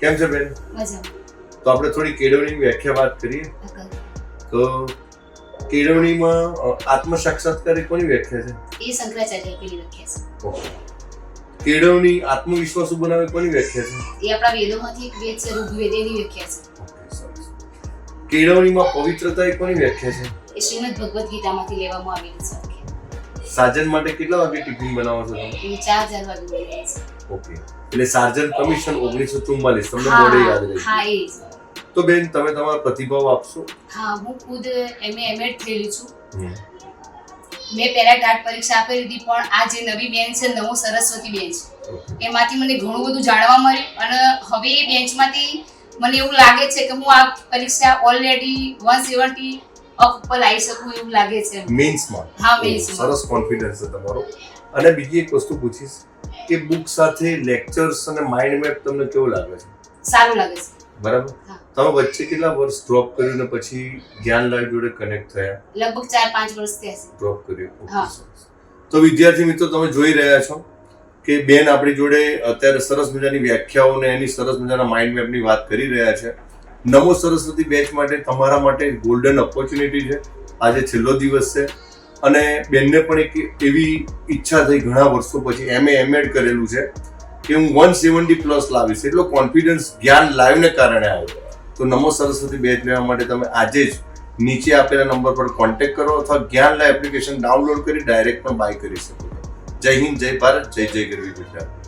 કેમ છે બેન? મજામાં. તો આપણે થોડી કેળવણીની વ્યાખ્યા વાત કરીએ. તો કેળવણીમાં આત્મ સાક્ષાત્કાર એ કોની વ્યાખ્યા છે? એ શંકરાચાર્ય પેલી વ્યાખ્યા ઓકે. કેળવણી આત્મવિશ્વાસુ બનાવે કોની વ્યાખ્યા છે? છે. એ આપણા વેદોમાંથી એક વેદ છે, ઋગ્વેદ, એની વ્યાખ્યા છે. ઓકે, સરસ. કેળવણીમાં પવિત્રતા એ કોની વ્યાખ્યા છે? એ શ્રીમદ ભગવદ્ ગીતામાંથી લેવામાં આવેલી છે વ્યાખ્યા. સાજન માટે કેટલા વાગે ટિફિન બનાવો છો તમે? એ 4000 વાગે બોલાય છે. ઓકે. એટલે સાર્જન કમિશન 1944 તમને મોડે યાદ રહી. હા, એ જ. તો બેન તમે તમારો પ્રતિભાવ આપશો? હા, હું ખુદ એમએ થયેલી છું. મેં પહેલા ટાટ પરીક્ષા આપેલી હતી, પણ આ જે નવી બેન્ચ છે, નવો સરસ્વતી બેન્ચ, એમાંથી મને ઘણું બધું જાણવા મળ્યું. અને હવે એ બેન્ચમાંથી મને એવું લાગે છે કે હું આ પરીક્ષા ઓલરેડી 170 અપ ઉપર આવી શકું એવું લાગે છે. મેન્સમાં? હા, મેન્સમાં. સરસ કોન્ફિડન્સ છે તમારો. અને બીજી એક વસ્તુ પૂછીશ કે બુક સાથે લેક્ચર્સ અને માઇન્ડ મેપ તમને કેવો લાગે છે? સારું લાગે છે. બરાબર. તમે વચ્ચે કેટલા વર્ષ ડ્રોપ કર્યું ને પછી જ્ઞાન લાઈવ જોડે કનેક્ટ થયા? લગભગ 4-5 વર્ષ થયા છે. ડ્રોપ કર્યું. હા. તો વિદ્યાર્થી મિત્રો તમે જોઈ રહ્યા છો કે બેન આપણી જોડે અત્યારે સરસ મજાની વ્યાખ્યાઓ ને એની સરસ મજાના માઇન્ડ મેપની વાત કરી રહ્યા છે. નમો સરસ્વતી બેચ માટે તમારા માટે ગોલ્ડન ઓપોર્ચ્યુનિટી છે. આજે છેલ્લો દિવસ છે અને બેનને પણ એક એવી ઈચ્છા થઈ ઘણા વર્ષો પછી એમએડ કરેલું છે કે હું 170 પ્લસ લાવીશ. એટલો કોન્ફિડન્સ જ્ઞાન લાઈવને કારણે આવ્યો. તો નમો સરસ્વતી બેચ લેવા માટે તમે આજે જ નીચે આપેલા નંબર પર કોન્ટેક્ટ કરો અથવા જ્ઞાન લાઈવ એપ્લિકેશન ડાઉનલોડ કરી ડાયરેક્ટ પણ બાય કરી શકો છો. જય હિન્દ, જય ભારત, જય જય ગરવી ગુજરાત.